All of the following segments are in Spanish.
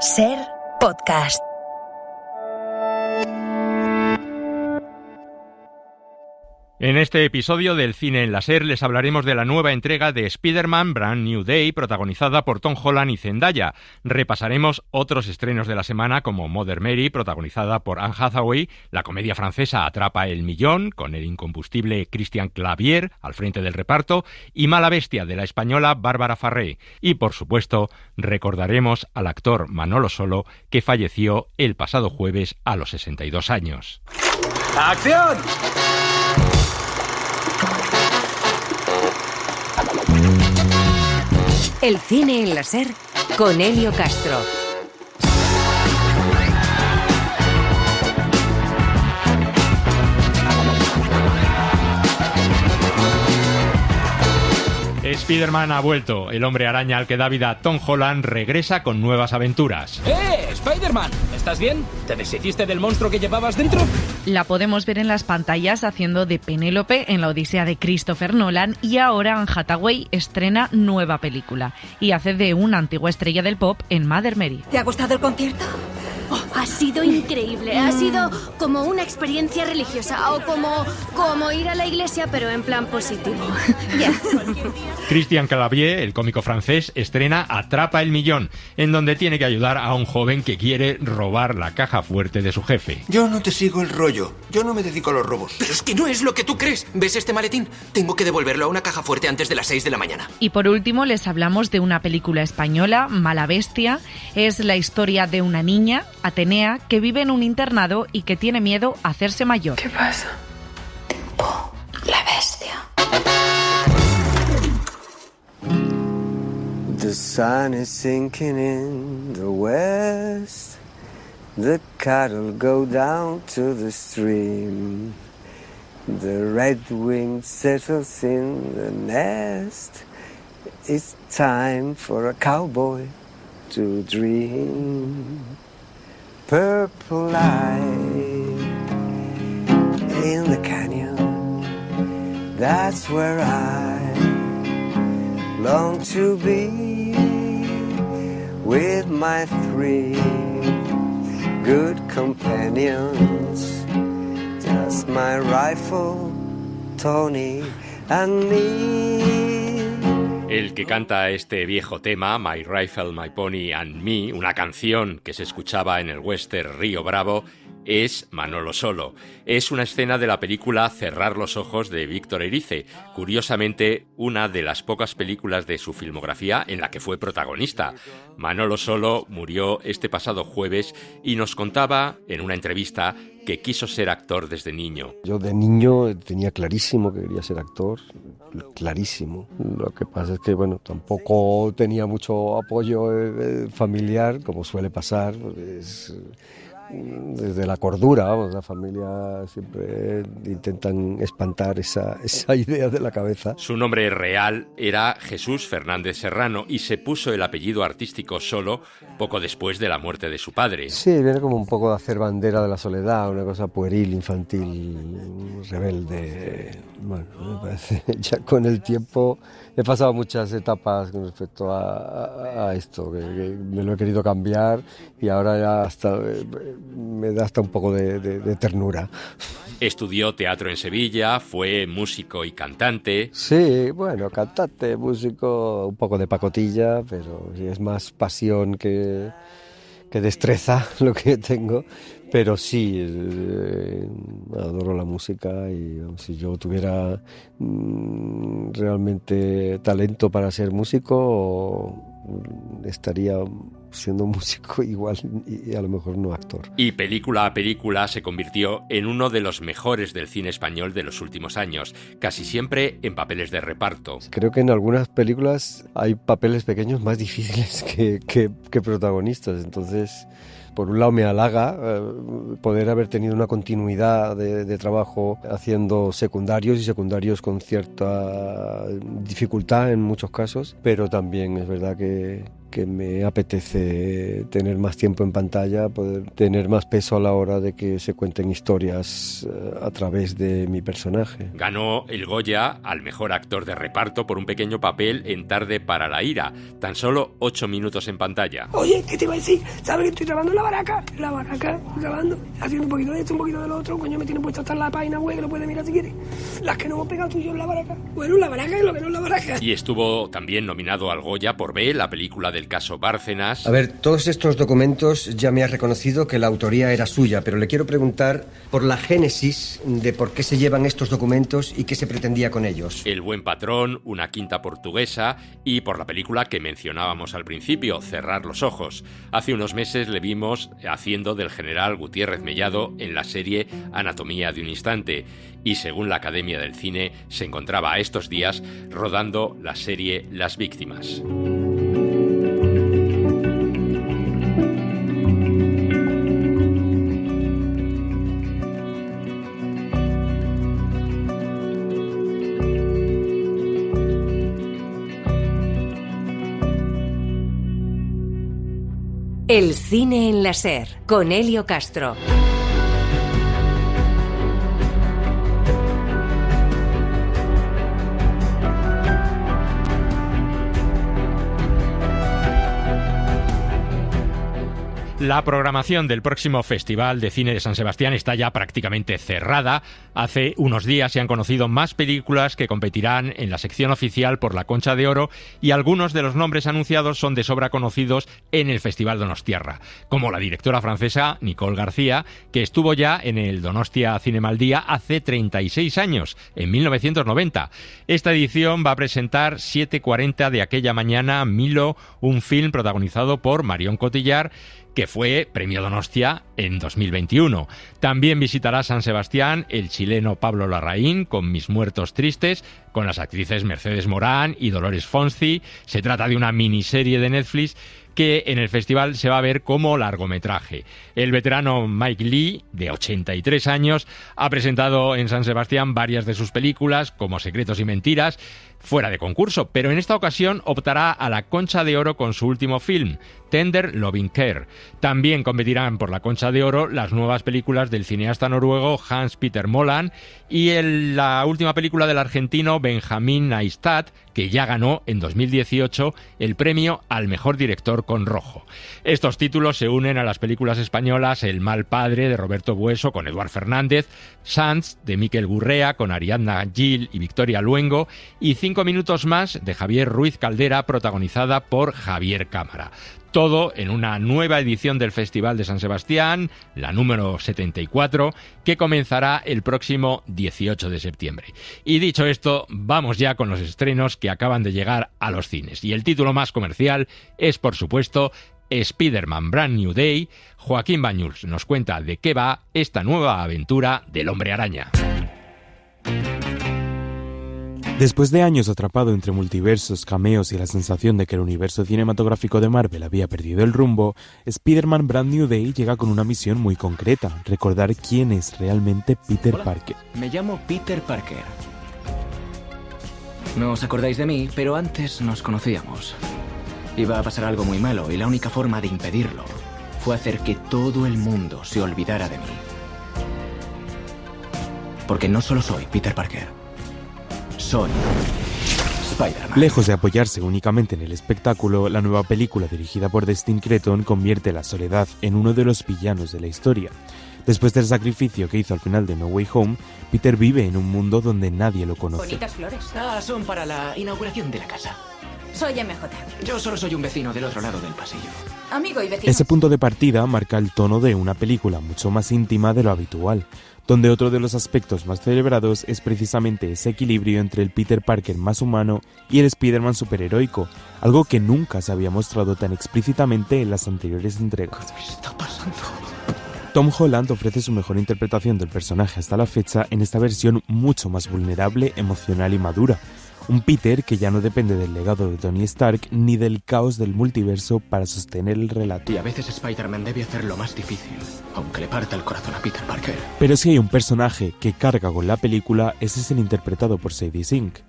Ser Podcast. En este episodio del Cine en la Ser les hablaremos de la nueva entrega de Spider-Man Brand New Day, protagonizada por Tom Holland y Zendaya. Repasaremos otros estrenos de la semana como Mother Mary, protagonizada por Anne Hathaway, la comedia francesa Atrapa el Millón, con el incombustible Christian Clavier al frente del reparto, y Mala Bestia, de la española Bárbara Farré. Y, por supuesto, recordaremos al actor Manolo Solo, que falleció el pasado jueves a los 62 años. ¡Acción! El Cine en la Ser con Elio Castro. Spider-Man ha vuelto. El hombre araña al que da vida Tom Holland regresa con nuevas aventuras. ¡Spider-Man! ¿Estás bien? ¿Te deshiciste del monstruo que llevabas dentro? La podemos ver en las pantallas haciendo de Penélope en la Odisea de Christopher Nolan, y ahora Anne Hathaway estrena nueva película y hace de una antigua estrella del pop en Mother Mary. ¿Te ha gustado el concierto? Ha sido increíble, ha sido como una experiencia religiosa o como ir a la iglesia pero en plan positivo. Yeah. Christian Clavier, el cómico francés, estrena Atrapa el Millón, en donde tiene que ayudar a un joven que quiere robar la caja fuerte de su jefe. Yo no te sigo el rollo, yo no me dedico a los robos. Pero es que no es lo que tú crees. ¿Ves este maletín? Tengo que devolverlo a una caja fuerte antes de las 6 de la mañana. Y por último les hablamos de una película española, Mala Bestia. Es la historia de una niña, Atenea, que vive en un internado y que tiene miedo a hacerse mayor. ¿Qué pasa? La bestia. The sun is sinking in the west. The cattle go down to the stream. The red-winged settles in the nest. It's time for a cowboy to dream. Purple light in the canyon. That's where I long to be with my three good companions. Just my rifle, Tony and me. El que canta este viejo tema, My Rifle, My Pony and Me, una canción que se escuchaba en el western Río Bravo, es Manolo Solo. Es una escena de la película Cerrar los ojos de Víctor Erice, curiosamente una de las pocas películas de su filmografía en la que fue protagonista. Manolo Solo murió este pasado jueves y nos contaba en una entrevista que quiso ser actor desde niño. Yo de niño tenía clarísimo que quería ser actor, clarísimo. Lo que pasa es que, bueno, tampoco tenía mucho apoyo familiar, como suele pasar. Desde la cordura, vamos, la familia siempre intentan espantar esa idea de la cabeza. Su nombre real era Jesús Fernández Serrano y se puso el apellido artístico Solo poco después de la muerte de su padre. Sí, viene como un poco de hacer bandera de la soledad, una cosa pueril, infantil, rebelde. Bueno, me parece, ya con el tiempo he pasado muchas etapas con respecto a esto, que me lo he querido cambiar y ahora ya hasta me da hasta un poco de ternura. Estudió teatro en Sevilla, fue músico y cantante. Sí, bueno, cantante, músico, un poco de pacotilla, pero es más pasión que destreza lo que tengo. Pero sí, adoro la música y si yo tuviera realmente talento para ser músico, estaría siendo músico igual y a lo mejor no actor. Y película a película se convirtió en uno de los mejores del cine español de los últimos años, casi siempre en papeles de reparto. Creo que en algunas películas hay papeles pequeños más difíciles que protagonistas, entonces por un lado me halaga poder haber tenido una continuidad de trabajo haciendo secundarios con cierta dificultad en muchos casos, pero también es verdad que que me apetece tener más tiempo en pantalla, poder tener más peso a la hora de que se cuenten historias a través de mi personaje. Ganó el Goya al mejor actor de reparto por un pequeño papel en Tarde para la ira, tan solo 8 minutos en pantalla. Oye, ¿qué te iba a decir? ¿Sabes que estoy grabando en la baraca, grabando, haciendo un poquito de esto, un poquito de lo otro? Coño, me tiene puesto hasta en la página web, que lo puedes mirar si quieres. Las que no hemos pegado tú y yo en la baraca. Bueno, la baraca es lo que no es la baraca. Y estuvo también nominado al Goya por B, la película del caso Bárcenas. A ver, todos estos documentos ya me has reconocido que la autoría era suya, pero le quiero preguntar por la génesis de por qué se llevan estos documentos y qué se pretendía con ellos. El buen patrón, Una quinta portuguesa, y por la película que mencionábamos al principio, Cerrar los ojos. Hace unos meses le vimos haciendo del general Gutiérrez Mellado en la serie Anatomía de un instante, y según la Academia del Cine se encontraba a estos días rodando la serie Las víctimas. El cine en la SER, con Elio Castro. La programación del próximo Festival de Cine de San Sebastián está ya prácticamente cerrada. Hace unos días se han conocido más películas que competirán en la sección oficial por la Concha de Oro, y algunos de los nombres anunciados son de sobra conocidos en el Festival Donostiarra, como la directora francesa Nicole García, que estuvo ya en el Donostia Cinema al Día hace 36 años, en 1990. Esta edición va a presentar 7:40 de aquella mañana, Milo, un film protagonizado por Marion Cotillard, que fue premio Donostia en 2021. También visitará San Sebastián el chileno Pablo Larraín con Mis muertos tristes, con las actrices Mercedes Morán y Dolores Fonzi. Se trata de una miniserie de Netflix que en el festival se va a ver como largometraje. El veterano Mike Lee, de 83 años, ha presentado en San Sebastián varias de sus películas, como Secretos y mentiras, fuera de concurso, pero en esta ocasión optará a la Concha de Oro con su último film, Tender Loving Care. También competirán por la Concha de Oro las nuevas películas del cineasta noruego Hans Peter Moland y la última película del argentino Benjamín Neistat, que ya ganó en 2018 el premio al mejor director con Rojo. Estos títulos se unen a las películas españolas El mal padre, de Roberto Bueso con Eduard Fernández, Sants, de Miquel Gurrea con Ariadna Gil y Victoria Luengo, y 5 minutos más, de Javier Ruiz Caldera, protagonizada por Javier Cámara. Todo en una nueva edición del Festival de San Sebastián, la número 74, que comenzará el próximo 18 de septiembre. Y dicho esto, vamos ya con los estrenos que acaban de llegar a los cines. Y el título más comercial es, por supuesto, Spider-Man Brand New Day. Joaquín Bañuls nos cuenta de qué va esta nueva aventura del Hombre Araña. Después de años atrapado entre multiversos, cameos y la sensación de que el universo cinematográfico de Marvel había perdido el rumbo, Spider-Man Brand New Day llega con una misión muy concreta: recordar quién es realmente Peter Parker. Me llamo Peter Parker. No os acordáis de mí, pero antes nos conocíamos. Iba a pasar algo muy malo y la única forma de impedirlo fue hacer que todo el mundo se olvidara de mí. Porque no solo soy Peter Parker. Soy Spider-Man. Lejos de apoyarse únicamente en el espectáculo, la nueva película dirigida por Destin Cretton convierte la soledad en uno de los villanos de la historia. Después del sacrificio que hizo al final de No Way Home, Peter vive en un mundo donde nadie lo conoce. Bonitas flores. Son para la inauguración de la casa. Soy MJ. Yo solo soy un vecino del otro lado del pasillo. Amigo y vecino. Ese punto de partida marca el tono de una película mucho más íntima de lo habitual, donde otro de los aspectos más celebrados es precisamente ese equilibrio entre el Peter Parker más humano y el Spider-Man superheroico, algo que nunca se había mostrado tan explícitamente en las anteriores entregas. ¿Qué está pasando? Tom Holland ofrece su mejor interpretación del personaje hasta la fecha en esta versión mucho más vulnerable, emocional y madura. Un Peter que ya no depende del legado de Tony Stark ni del caos del multiverso para sostener el relato. Y a veces Spider-Man debe hacer lo más difícil, aunque le parta el corazón a Peter Parker. Pero si hay un personaje que carga con la película, ese es el interpretado por Sadie Sink.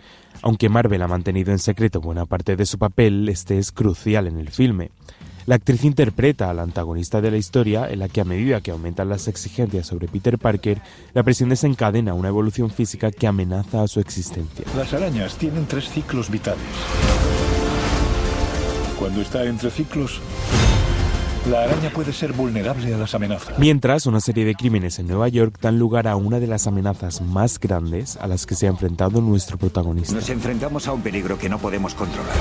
Aunque Marvel ha mantenido en secreto buena parte de su papel, este es crucial en el filme. La actriz interpreta al antagonista de la historia, en la que a medida que aumentan las exigencias sobre Peter Parker, la presión desencadena una evolución física que amenaza a su existencia. Las arañas tienen 3 ciclos vitales. Cuando está entre ciclos, la araña puede ser vulnerable a las amenazas. Mientras, una serie de crímenes en Nueva York dan lugar a una de las amenazas más grandes a las que se ha enfrentado nuestro protagonista. Nos enfrentamos a un peligro que no podemos controlar.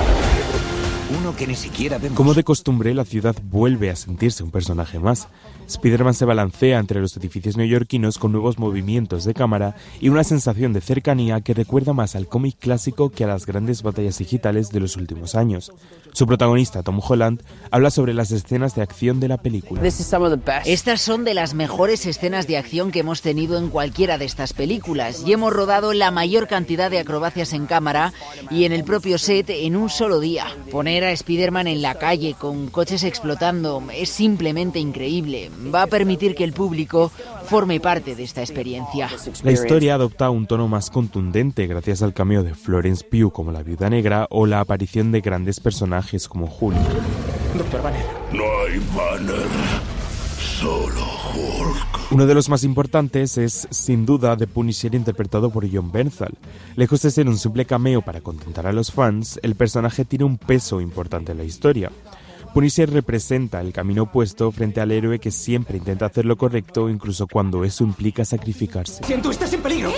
Uno que ni siquiera vemos. Como de costumbre, la ciudad vuelve a sentirse un personaje más. Spider-Man se balancea entre los edificios neoyorquinos con nuevos movimientos de cámara y una sensación de cercanía que recuerda más al cómic clásico que a las grandes batallas digitales de los últimos años. Su protagonista, Tom Holland, habla sobre las escenas de acción de la película. Estas son de las mejores escenas de acción que hemos tenido en cualquiera de estas películas y hemos rodado la mayor cantidad de acrobacias en cámara y en el propio set en un solo día. Poner a Spider-Man en la calle con coches explotando es simplemente increíble. Va a permitir que el público forme parte de esta experiencia. La historia adopta un tono más contundente gracias al cameo de Florence Pugh como la Viuda Negra o la aparición de grandes personajes como Hulk. Doctor Banner. No hay Banner, solo Hulk. Uno de los más importantes es, sin duda, The Punisher, interpretado por Jon Bernthal. Lejos de ser un simple cameo para contentar a los fans, el personaje tiene un peso importante en la historia. Punisher representa el camino opuesto frente al héroe que siempre intenta hacer lo correcto, incluso cuando eso implica sacrificarse. ¡Siento, estás en peligro!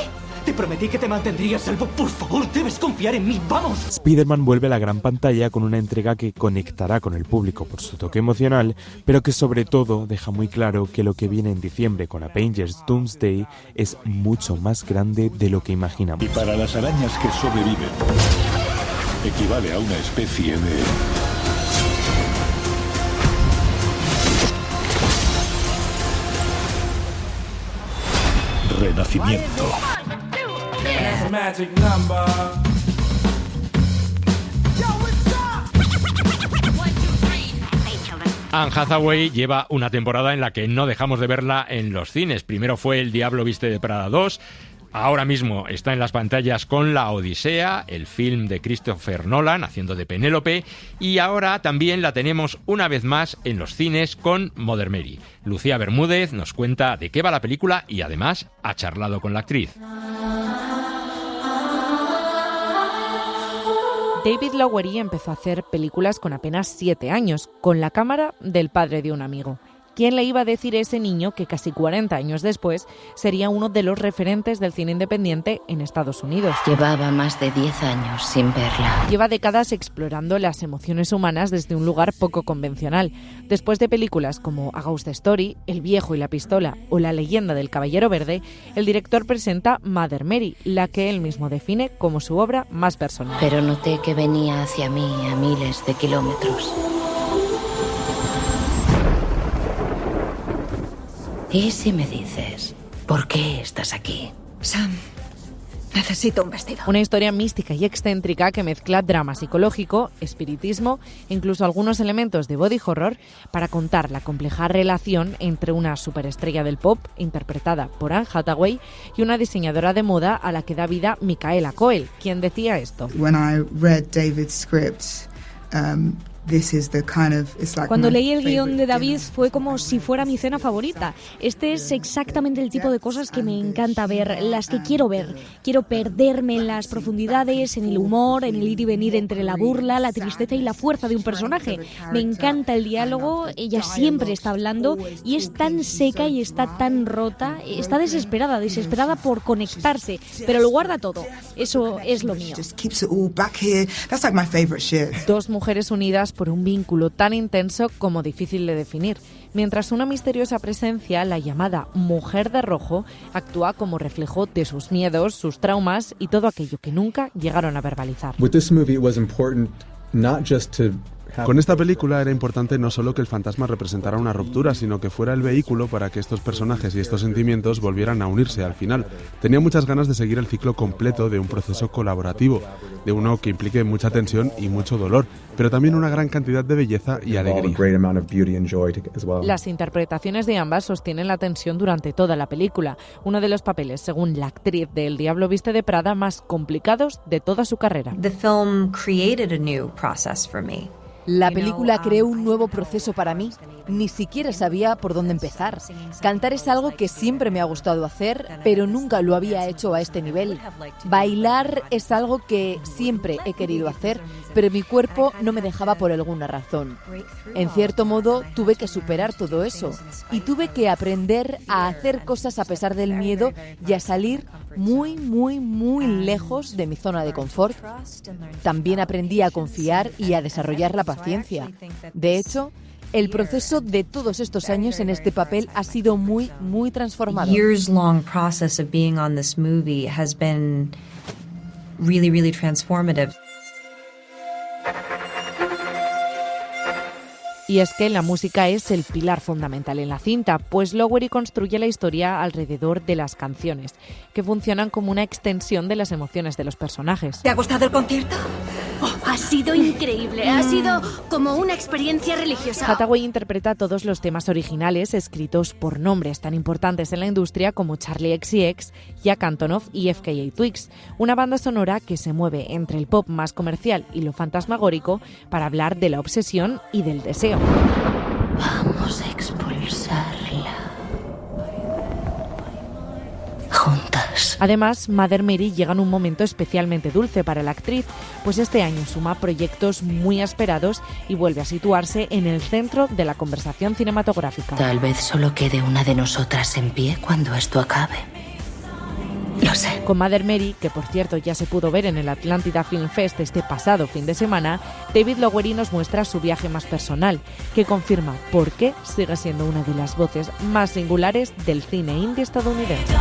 Te prometí que te mantendría a salvo. Por favor, debes confiar en mí. ¡Vamos! Spider-Man vuelve a la gran pantalla con una entrega que conectará con el público por su toque emocional, pero que sobre todo deja muy claro que lo que viene en diciembre con Avengers Doomsday es mucho más grande de lo que imaginamos. Y para las arañas que sobreviven, equivale a una especie de... renacimiento. Anne Hathaway lleva una temporada en la que no dejamos de verla en los cines. Primero fue El Diablo Viste de Prada 2. Ahora mismo está en las pantallas con La Odisea, el film de Christopher Nolan, haciendo de Penélope, y ahora también la tenemos una vez más en los cines con Mother Mary. Lucía Bermúdez nos cuenta de qué va la película y además ha charlado con la actriz. David Lowery empezó a hacer películas con apenas 7 años, con la cámara del padre de un amigo. ¿Quién le iba a decir a ese niño que casi 40 años después sería uno de los referentes del cine independiente en Estados Unidos? Llevaba más de 10 años sin verla. Lleva décadas explorando las emociones humanas desde un lugar poco convencional. Después de películas como A Ghost Story, El viejo y la pistola o La leyenda del caballero verde, el director presenta Mother Mary, la que él mismo define como su obra más personal. Pero noté que venía hacia mí a miles de kilómetros. ¿Y si me dices por qué estás aquí? Sam, necesito un vestido. Una historia mística y excéntrica que mezcla drama psicológico, espiritismo e incluso algunos elementos de body horror para contar la compleja relación entre una superestrella del pop, interpretada por Anne Hathaway, y una diseñadora de moda a la que da vida Micaela Coel, quien decía esto. When I read David's script, Cuando leí el guión de David fue como si fuera mi cena favorita. Este es exactamente el tipo de cosas que me encanta ver, las que quiero ver. Quiero perderme en las profundidades, en el humor, en el ir y venir entre la burla, la tristeza y la fuerza de un personaje. Me encanta el diálogo, ella siempre está hablando y es tan seca y está tan rota, está desesperada por conectarse, pero lo guarda todo. Eso es lo mío. Dos mujeres unidas por un vínculo tan intenso como difícil de definir, mientras una misteriosa presencia, la llamada Mujer de Rojo, actúa como reflejo de sus miedos, sus traumas y todo aquello que nunca llegaron a verbalizar. With this movie it was important not just to Con esta película era importante no solo que el fantasma representara una ruptura, sino que fuera el vehículo para que estos personajes y estos sentimientos volvieran a unirse al final. Tenía muchas ganas de seguir el ciclo completo de un proceso colaborativo, de uno que implique mucha tensión y mucho dolor, pero también una gran cantidad de belleza y alegría. Las interpretaciones de ambas sostienen la tensión durante toda la película, uno de los papeles, según la actriz de El Diablo viste de Prada, más complicados de toda su carrera. La película creó un nuevo proceso para mí. Ni siquiera sabía por dónde empezar. Cantar es algo que siempre me ha gustado hacer, pero nunca lo había hecho a este nivel. Bailar es algo que siempre he querido hacer, pero mi cuerpo no me dejaba por alguna razón. En cierto modo, tuve que superar todo eso y tuve que aprender a hacer cosas a pesar del miedo y a salir muy, muy, muy lejos de mi zona de confort. También aprendí a confiar y a desarrollar la paciencia. De hecho, el proceso de todos estos años en este papel ha sido muy, muy transformador. Years-long process of being on this movie has been really, really transformative. Y es que la música es el pilar fundamental en la cinta, pues Lowery construye la historia alrededor de las canciones, que funcionan como una extensión de las emociones de los personajes. ¿Te ha gustado el concierto? Oh, ha sido increíble, ha sido como una experiencia religiosa. Hathaway interpreta todos los temas originales escritos por nombres tan importantes en la industria como Charli XCX, Jack Antonoff y FKA Twigs, una banda sonora que se mueve entre el pop más comercial y lo fantasmagórico para hablar de la obsesión y del deseo. Vamos a expulsarla. Juntas. Además, Mother Mary llega en un momento especialmente dulce para la actriz, pues este año suma proyectos muy esperados y vuelve a situarse en el centro de la conversación cinematográfica. Tal vez solo quede una de nosotras en pie cuando esto acabe. Lo sé. Con Mother Mary, que por cierto ya se pudo ver en el Atlantida Film Fest este pasado fin de semana, David Lowery nos muestra su viaje más personal, que confirma por qué sigue siendo una de las voces más singulares del cine indie estadounidense.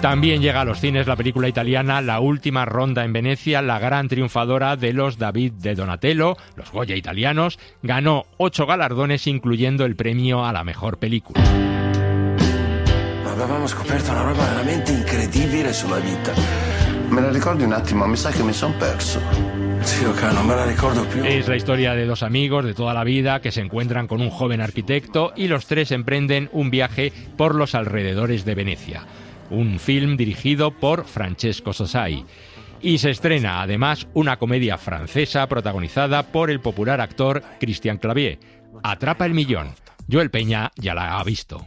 También llega a los cines la película italiana La última ronda en Venecia, la gran triunfadora de los David de Donatello, los Goya italianos. Ganó 8 galardones, incluyendo el premio a la mejor película. Avevamo scoperto una roba veramente incredibile sulla vita. Me la ricordi un attimo, mi sa che mi son perso. Sí, ok, no me la recuerdo più. Es la historia de dos amigos de toda la vida que se encuentran con un joven arquitecto y los tres emprenden un viaje por los alrededores de Venecia. Un film dirigido por Francesco Sosai. Y se estrena además una comedia francesa protagonizada por el popular actor Christian Clavier. Atrapa el millón. Joel Peña ya la ha visto.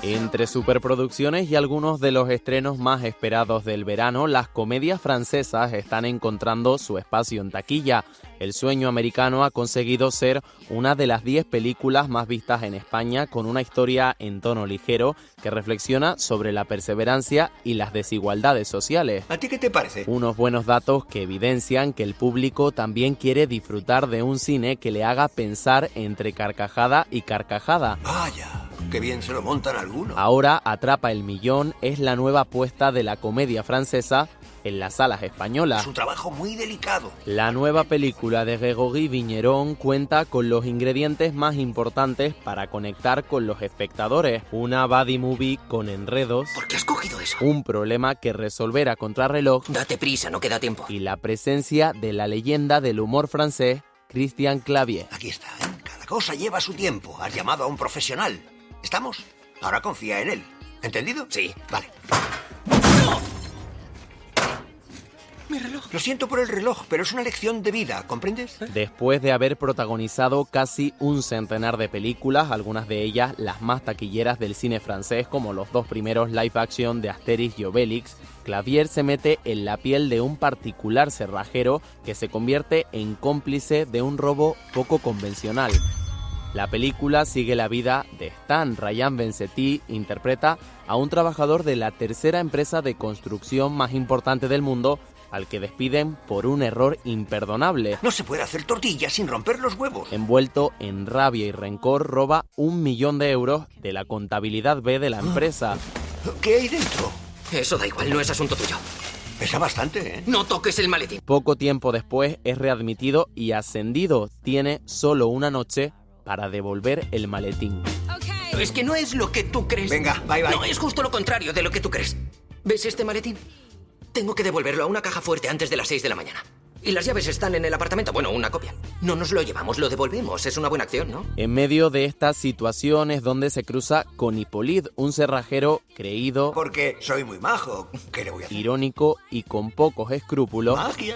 Entre superproducciones y algunos de los estrenos más esperados del verano, las comedias francesas están encontrando su espacio en taquilla. El Sueño Americano ha conseguido ser una de las 10 películas más vistas en España, con una historia en tono ligero que reflexiona sobre la perseverancia y las desigualdades sociales. ¿A ti qué te parece? Unos buenos datos que evidencian que el público también quiere disfrutar de un cine que le haga pensar entre carcajada y carcajada. Vaya, qué bien se lo montan algunos. Ahora Atrapa el millón es la nueva apuesta de la comedia francesa en las salas españolas. Es un trabajo muy delicado. La nueva película de Grégory Vigneron cuenta con los ingredientes más importantes para conectar con los espectadores. Una buddy movie con enredos. ¿Por qué has cogido eso? Un problema que resolver a contrarreloj. Date prisa, no queda tiempo. Y la presencia de la leyenda del humor francés, Christian Clavier. Aquí está, ¿eh? Cada cosa lleva su tiempo. Has llamado a un profesional. ¿Estamos? Ahora confía en él. ¿Entendido? Sí. Vale. Mi reloj. Lo siento por el reloj, pero es una lección de vida, ¿comprendes? Después de haber protagonizado casi un centenar de películas, algunas de ellas las más taquilleras del cine francés, como los 2 primeros live action de Asterix y Obélix, Clavier se mete en la piel de un particular cerrajero que se convierte en cómplice de un robo poco convencional. La película sigue la vida de Stan. Ryan Bensetti interpreta a un trabajador de la tercera empresa de construcción más importante del mundo, al que despiden por un error imperdonable. No se puede hacer tortillas sin romper los huevos. Envuelto en rabia y rencor, roba 1 millón de euros de la contabilidad B de la empresa. ¿Qué hay dentro? Eso da igual, no es asunto tuyo. Pesa bastante, ¿eh? No toques el maletín. Poco tiempo después es readmitido y ascendido. Tiene solo una noche para devolver el maletín. Es que no es lo que tú crees. Venga, bye. No, es justo lo contrario de lo que tú crees. ¿Ves este maletín? Tengo que devolverlo a una caja fuerte antes de las 6 de la mañana. Y las llaves están en el apartamento. Bueno, una copia. No nos lo llevamos, lo devolvemos. Es una buena acción, ¿no? En medio de estas situaciones donde se cruza con Hippolyte, un cerrajero creído, porque soy muy majo. ¿Qué le voy a hacer? Irónico y con pocos escrúpulos. ¡Magia!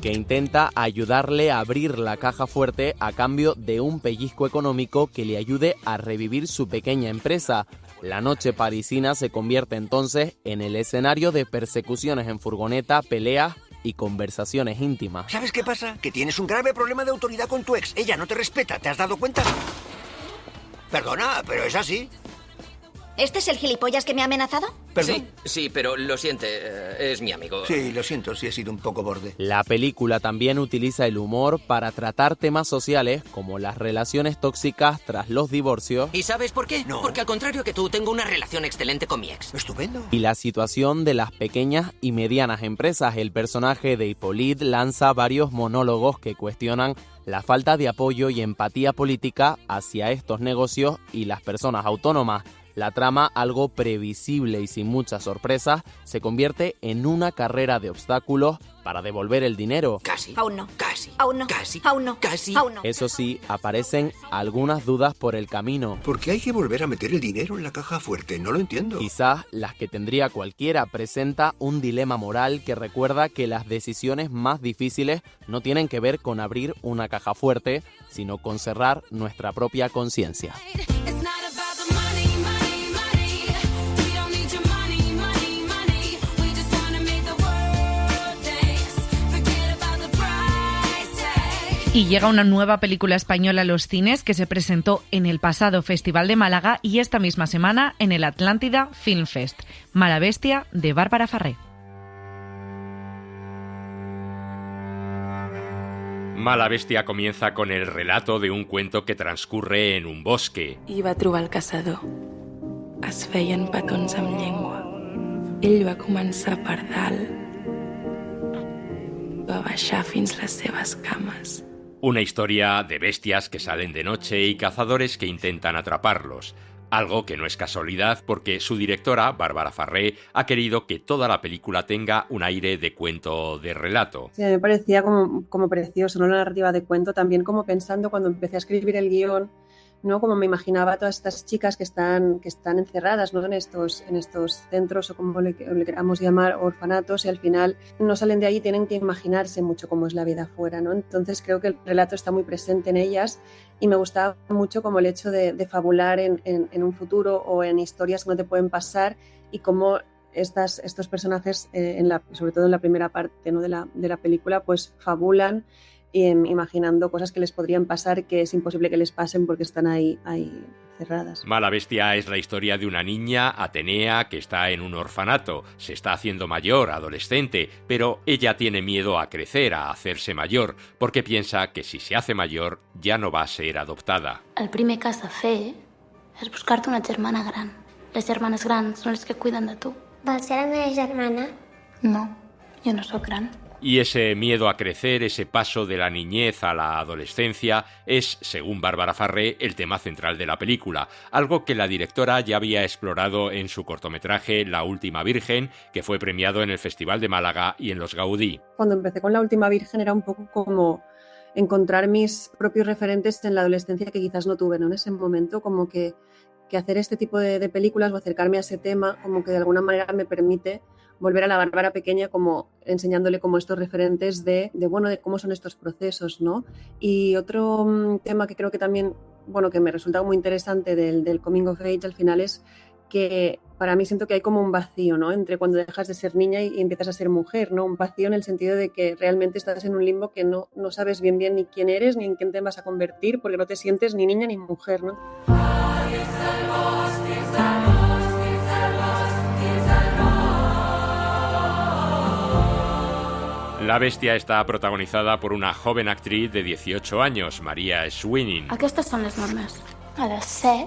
Que intenta ayudarle a abrir la caja fuerte a cambio de un pellizco económico que le ayude a revivir su pequeña empresa. La noche parisina se convierte entonces en el escenario de persecuciones en furgoneta, peleas y conversaciones íntimas. ¿Sabes qué pasa? Que tienes un grave problema de autoridad con tu ex. Ella no te respeta, ¿te has dado cuenta? Perdona, pero es así. ¿Este es el gilipollas que me ha amenazado? ¿Perdón? Sí, pero lo siente, es mi amigo. Sí, lo siento, sí he sido un poco borde. La película también utiliza el humor para tratar temas sociales como las relaciones tóxicas tras los divorcios. ¿Y sabes por qué? No. Porque al contrario que tú, tengo una relación excelente con mi ex. Estupendo. Y la situación de las pequeñas y medianas empresas. El personaje de Hippolyte lanza varios monólogos que cuestionan la falta de apoyo y empatía política hacia estos negocios y las personas autónomas. La trama, algo previsible y sin muchas sorpresas, se convierte en una carrera de obstáculos para devolver el dinero. Casi. Aún no. Casi. Aún no. Casi. Aún no. Casi. Aún no. Eso sí, aparecen algunas dudas por el camino. ¿Por qué hay que volver a meter el dinero en la caja fuerte? No lo entiendo. Quizás las que tendría cualquiera. Presenta un dilema moral que recuerda que las decisiones más difíciles no tienen que ver con abrir una caja fuerte, sino con cerrar nuestra propia conciencia. Y llega una nueva película española a los cines que se presentó en el pasado Festival de Málaga y esta misma semana en el Atlántida Film Fest. Mala Bestia, de Bárbara Farré. Mala Bestia comienza con el relato de un cuento que transcurre en un bosque. I va trobar el caçador. Es feien petons amb llengua. Ell va començar per dalt. Va baixar fins les seves cames. Una historia de bestias que salen de noche y cazadores que intentan atraparlos. Algo que no es casualidad porque su directora, Bárbara Farré, ha querido que toda la película tenga un aire de cuento de relato. Sí, me parecía como precioso, ¿no? La narrativa de cuento, también como pensando cuando empecé a escribir el guión, ¿no? Como me imaginaba a todas estas chicas que están encerradas, ¿no? en estos centros o como le queramos llamar, orfanatos, y al final no salen de ahí, tienen que imaginarse mucho cómo es la vida afuera, ¿no? Entonces creo que el relato está muy presente en ellas y me gustaba mucho como el hecho de fabular en un futuro o en historias que no te pueden pasar y cómo estos personajes, sobre todo en la primera parte, ¿no? de la película, pues fabulan imaginando cosas que les podrían pasar, que es imposible que les pasen porque están ahí cerradas. Mala Bestia es la historia de una niña, Atenea, que está en un orfanato. Se está haciendo mayor, adolescente, pero ella tiene miedo a crecer, a hacerse mayor, porque piensa que si se hace mayor ya no va a ser adoptada. El primer que has de fer és buscar-te una germana gran. Les germanes grans són les que cuiden de tu. Vols ser la meva germana? No, jo no sóc gran. Y ese miedo a crecer, ese paso de la niñez a la adolescencia, es, según Bárbara Farré, el tema central de la película, algo que la directora ya había explorado en su cortometraje La Última Virgen, que fue premiado en el Festival de Málaga y en los Gaudí. Cuando empecé con La Última Virgen era un poco como encontrar mis propios referentes en la adolescencia que quizás no tuve, ¿no? En ese momento, como que hacer este tipo de películas o acercarme a ese tema, como que de alguna manera me permite volver a la Bárbara pequeña, como enseñándole como estos referentes de cómo son estos procesos, ¿no? Y otro tema que creo que también, que me resulta muy interesante del coming of age al final es que para mí siento que hay como un vacío, ¿no? Entre cuando dejas de ser niña y empiezas a ser mujer, ¿no? Un vacío en el sentido de que realmente estás en un limbo que no sabes bien ni quién eres ni en quién te vas a convertir, porque no te sientes ni niña ni mujer, ¿no? La Bestia está protagonizada por una joven actriz de 18 años, Maria Sweeney. Aquestes són les normes. A les 7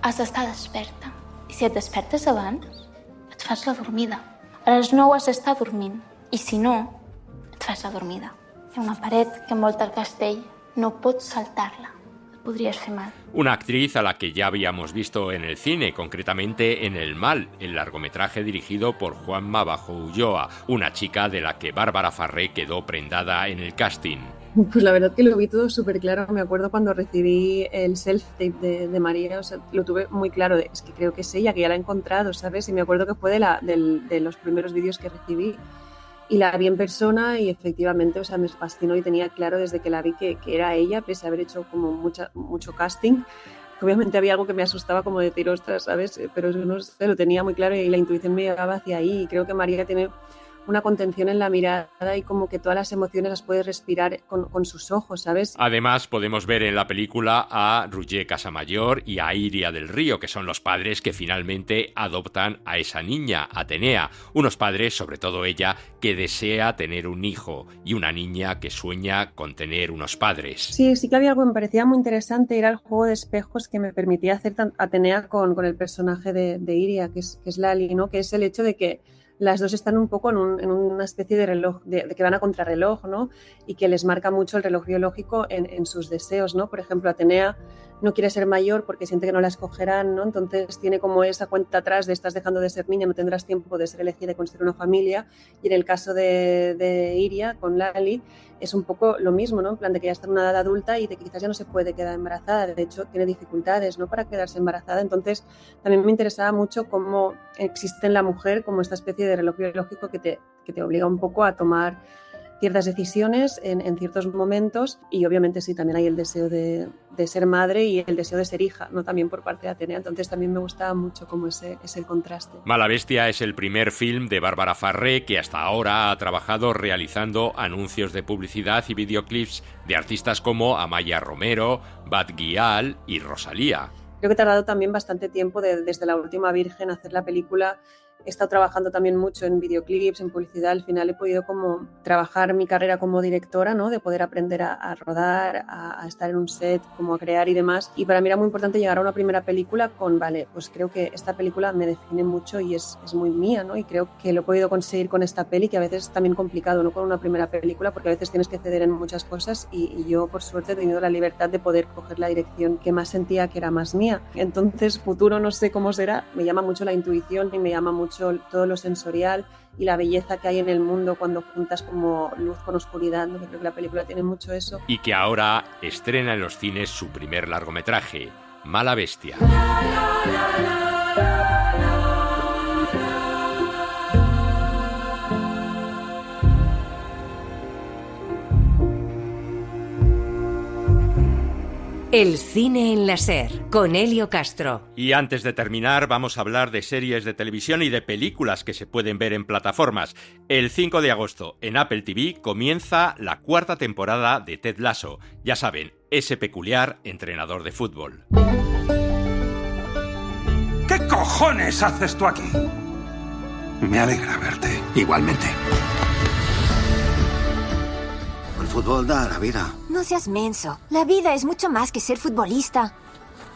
has d'estar desperta. I si et despertes abans, et fas la dormida. A les 9 has d'estar dormint. I si no, et fas la dormida. Hi ha una paret que envolta el castell. No pots saltar-la. Et podries fer mal. Una actriz a la que ya habíamos visto en el cine, concretamente en El Mal, el largometraje dirigido por Juanma Bajo Ulloa, una chica de la que Bárbara Farré quedó prendada en el casting. Pues la verdad que lo vi todo súper claro. Me acuerdo cuando recibí el self-tape de María, o sea, lo tuve muy claro. Es que creo que es ella, que ya la he encontrado, ¿sabes? Y me acuerdo que fue de los primeros vídeos que recibí. Y la vi en persona y efectivamente, o sea, me fascinó y tenía claro desde que la vi que era ella, pese a haber hecho como mucho casting. Obviamente había algo que me asustaba como de decir, ostras, ¿sabes? Pero no sé, lo tenía muy claro y la intuición me llevaba hacia ahí. Y creo que María tiene una contención en la mirada y como que todas las emociones las puedes respirar con sus ojos, ¿sabes? Además, podemos ver en la película a Roger Casamayor y a Iria del Río, que son los padres que finalmente adoptan a esa niña, Atenea. Unos padres, sobre todo ella, que desea tener un hijo y una niña que sueña con tener unos padres. Sí que había algo que me parecía muy interesante, era el juego de espejos que me permitía hacer Atenea con el personaje de Iria, que es Lali, ¿no? Que es el hecho de que las dos están un poco en una especie de reloj, de que van a contrarreloj, ¿no? Y que les marca mucho el reloj biológico en sus deseos, ¿no? Por ejemplo, Atenea no quiere ser mayor porque siente que no la escogerán, ¿no? Entonces tiene como esa cuenta atrás de estás dejando de ser niña, no tendrás tiempo de ser elegida y construir una familia. Y en el caso de Iria, con Lali, es un poco lo mismo, ¿no? En plan de que ya está en una edad adulta y de que quizás ya no se puede quedar embarazada. De hecho, tiene dificultades, ¿no? Para quedarse embarazada. Entonces, también me interesaba mucho cómo existe en la mujer como esta especie de reloj biológico que te obliga un poco a tomar ciertas decisiones en ciertos momentos y obviamente sí, también hay el deseo de ser madre y el deseo de ser hija, ¿no? También por parte de Atenea, entonces también me gustaba mucho como ese contraste. Mala Bestia es el primer film de Bárbara Farré que hasta ahora ha trabajado realizando anuncios de publicidad y videoclips de artistas como Amaya Romero, Bad Gyal y Rosalía. Creo que he tardado también bastante tiempo desde La Última Virgen a hacer la película. He estado trabajando también mucho en videoclips, en publicidad. Al final he podido como trabajar mi carrera como directora, ¿no? De poder aprender a rodar, a estar en un set, como a crear y demás. Y para mí era muy importante llegar a una primera película vale, pues creo que esta película me define mucho y es muy mía, ¿no? Y creo que lo he podido conseguir con esta peli, que a veces es también complicado, ¿no? Con una primera película, porque a veces tienes que ceder en muchas cosas y yo, por suerte, he tenido la libertad de poder coger la dirección que más sentía que era más mía. Entonces, futuro no sé cómo será. Me llama mucho la intuición y me llama mucho todo lo sensorial y la belleza que hay en el mundo cuando juntas como luz con oscuridad, ¿no? Creo que la película tiene mucho eso. Y que ahora estrena en los cines su primer largometraje, Mala Bestia. El cine en la SER, con Elio Castro. Y antes de terminar, vamos a hablar de series de televisión y de películas que se pueden ver en plataformas. El 5 de agosto, en Apple TV, comienza la 4ª temporada de Ted Lasso. Ya saben, ese peculiar entrenador de fútbol. ¿Qué cojones haces tú aquí? Me alegra verte. Igualmente. El fútbol da la vida. No seas menso. La vida es mucho más que ser futbolista.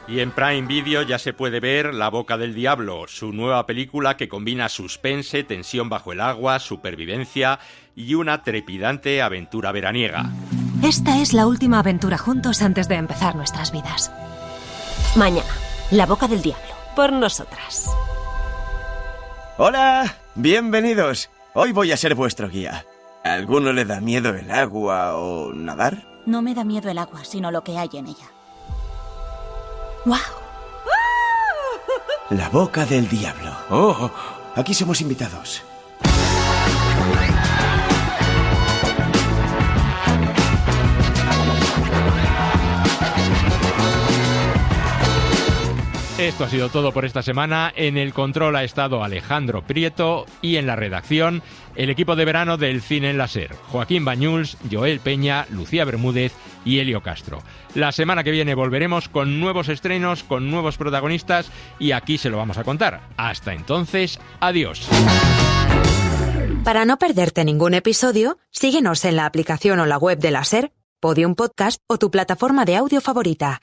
Y en Prime Video ya se puede ver La Boca del Diablo, su nueva película que combina suspense, tensión bajo el agua, supervivencia y una trepidante aventura veraniega. Esta es la última aventura juntos antes de empezar nuestras vidas. Mañana, La Boca del Diablo, por nosotras. Hola, bienvenidos. Hoy voy a ser vuestro guía. ¿A alguno le da miedo el agua o nadar? No me da miedo el agua, sino lo que hay en ella. ¡Wow! La Boca del Diablo. Oh, aquí somos invitados. Esto ha sido todo por esta semana. En el control ha estado Alejandro Prieto y en la redacción el equipo de verano del Cine en la SER: Joaquín Bañuls, Joel Peña, Lucía Bermúdez y Elio Castro. La semana que viene volveremos con nuevos estrenos, con nuevos protagonistas y aquí se lo vamos a contar. Hasta entonces, adiós. Para no perderte ningún episodio, síguenos en la aplicación o la web de la SER, Podium Podcast o tu plataforma de audio favorita.